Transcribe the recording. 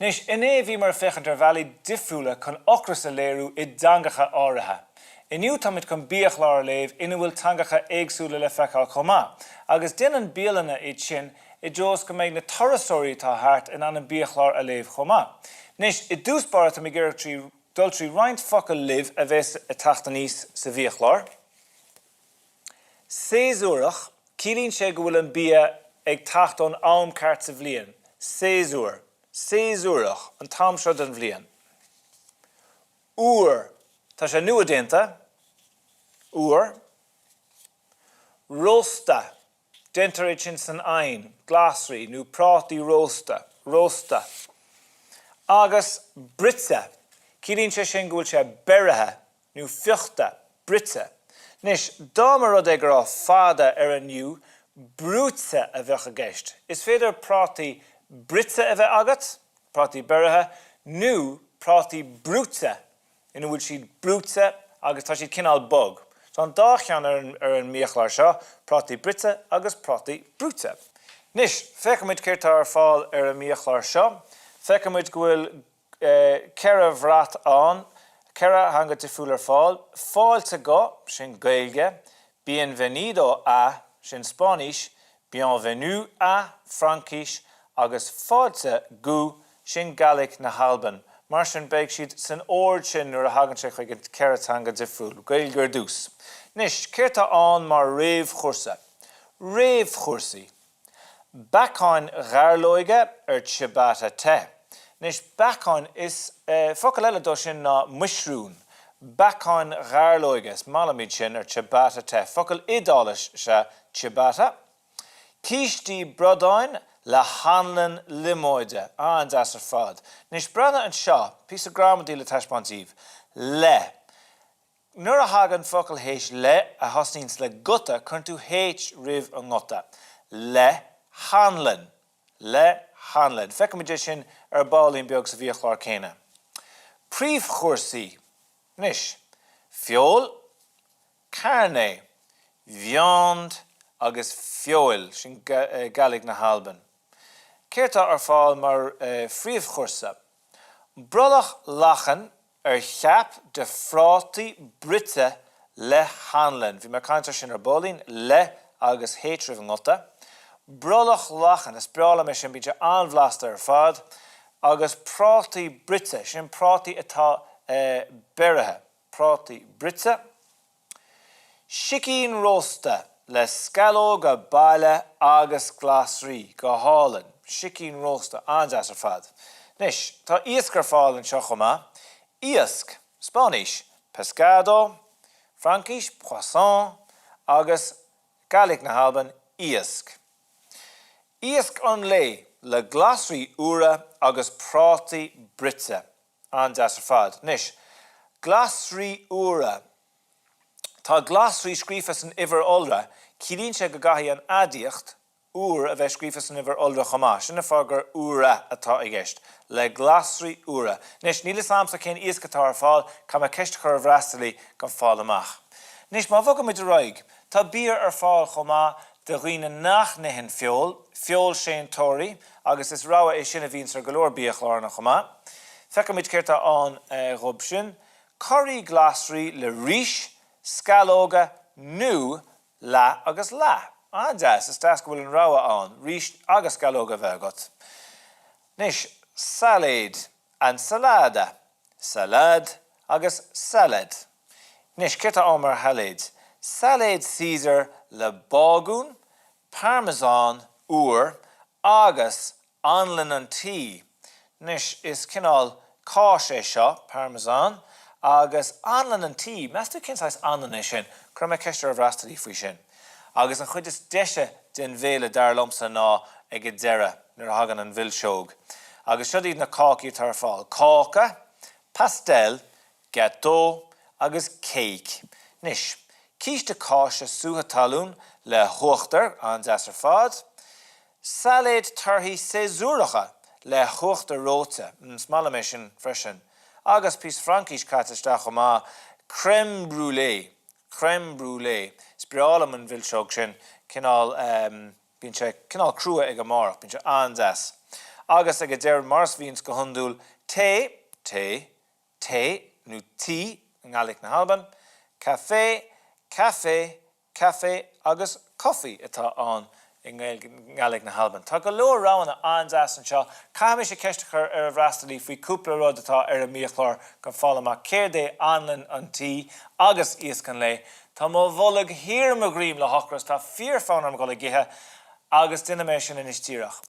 Nis in bhí mar fechan bhealaí difriúla chun ocras a léirú I Teangacha áirithe. Iniu tamid chun Biachlár léibh ina bhfuil Teangacha éagsúla le focail chomá. Agus déanann bialanna iad sin I dteos go mbeidh na thurasóirí tá thart in an Biachlár a léibh chomá. Nis I dús bárat am I ggéireadh trí dul trí roinnt focail libh a bheits a teacht aníos sa Biachlár. Séasúireach, cílíonn sé go bhfuil an bia ag teacht ón am ceart sa bhliain. Séasúir. Séasúireach, an tam seo den bhliain. Úr, tá sé nua déanta. Úr. Rósta, déantar éid sin san ain, glasrí, nó prátaí rósta. Rósta. Agus britse, cílíonn sé sin go bhfuil sé beirithe, nó fiachta, britse. Nis, dámar rud ag rá fada aniu, brútse a bheith a gceist. Is féidir prátaí britse a bheith agat, prátaí beirithe, nó prátaí brútse. Ina bhfuil siad brútse agus tá siad cinál bog. So an dá cheann ar an Biachlár seo, prátaí britse agus prátaí brútse. Nis, feicimid céirtá ar fáil ar an Biachlár seo, feicimid go bhfuil ceithre bhreat an, ceithre hanga difriúil ar fáil, fáilte go, sin gaeilge, bienvenido a, sin Spáis, bienvenue a, Francais, agus fáilte go, sin Gaelic na Halban. Mar sin beidh siad san ord sin nuair a hagann sé chuig ceithre hanga difriúil, gaeilgear dús. Nis, céirtá an mar réamh chursa. Réamh chursaí. Bacáin ghairlóige ar cheacht te. Nis bacáin is focail eile dó sin ná muisrún. Bacáin ghairlóige is malamid sin ar cheacht te. Focail idális se cheacht. Cíistí brodáin le hanlan limóide. An das ar fad. Nis brana an seo, pís a gramadí le taispántíomh. Le. Nuair a hagan focail héis le a hasníns le gutta chun tú héit rih an ngota. Le hanlan. Le hanlan. Feicimid sin ar bálín beag sa Biachlár céine. Príomh chursaí. Nis. Fiol, carne, viand agus fiol, sin Gaeilge na Halban. Céirtá ar fáil mar phríomh chursa. Brolach lachan ar cheap de frátaí brite le hanlan. Bhí mar caintear sin ar bálín le agus héit rih an ngota. Brolach lachan, is breala me sin bíte anbhlasta ar fad, agus prátaí brite, sin prátaí atá beirithe. Prátaí brite. Sicín rósta le scaló go baile agus glasrí go hálan. Sicín rósta, andas ar fad. Nis, tá iasc ar fáil an seo chomá. Iasc, Spáis, pescado, Francais, poisson, agus Gaeilge na Halban, iasc. Iasc an le glasrí úra agus prátaí brite. Andas ar fad. Nis, glasrí úra. Tá glasrí scrífas an iver olra, cílíonn sé go gaithí an adíocht úr a bheith scrífas an iver olra chomá. Sinna fágur úra atá i gceist. Le glasrí úra. Nis, níl is amsa cén iasc atá ar fáil, cá me ceist chur bhreastalí gan fáil amach. Nis, má bhogamid roig, tá bír ar fáil chomá de riine nach nihin fiol, fiol sé tóirí, agus is ráha é sinna bhíonn ar golóir Biachlár na chomá. Feicimid céirtá an rob sin, choirí glasrí le ríis, scalóga, nu, la agus la. Andas, is das go bhfuil an ráha an, ríis agus scalóga bheith agat. Nis, salad an salada. Salad agus salad. Nis, céirtá an mar halid. Salad Caesar le bágún, parmesan úr, agus anlan an tí. Nis, is cinál cáis é seo, parmesan, agus anlan an tí. Meastú cinsáis anlan é sin, chur me ceiste ar bhreastalí faoi sin. Agus an chuid is deise den bhéle dar lomsa ná ag a deire nuair hagan an bhilseog. Agus siad iad na cácaí tar fáil. Cáca, pastel, gâteau, agus cake. Nis, cíiste cáise suatha talún le thuachtar an deas ar fad. Salad torthaí séasúracha le thuachtar róta. Smala mé sin freisin. Agus pís Francais catasteach chomá crème brûlée. Crème brûlée. Spreálam an bhilseog sin cinál crua ag amárach, bín sé andas. agus ag deir mars víns go hundúil té, nó tí, an Gaeilge na Halban, café, agus coffee atá an in Gaeilge na Halban. Tá go leor rán andas an seo, caim sé ceistechar ar a bhreastalí faoi cúpla rud atá ar a Biachlár go Foghlama, céir dé anlan an tí agus ias gan lé. Tá má bholag hir mo grím le hochras, tá fíor fán am go le githe agus duine mé sin in istíreach.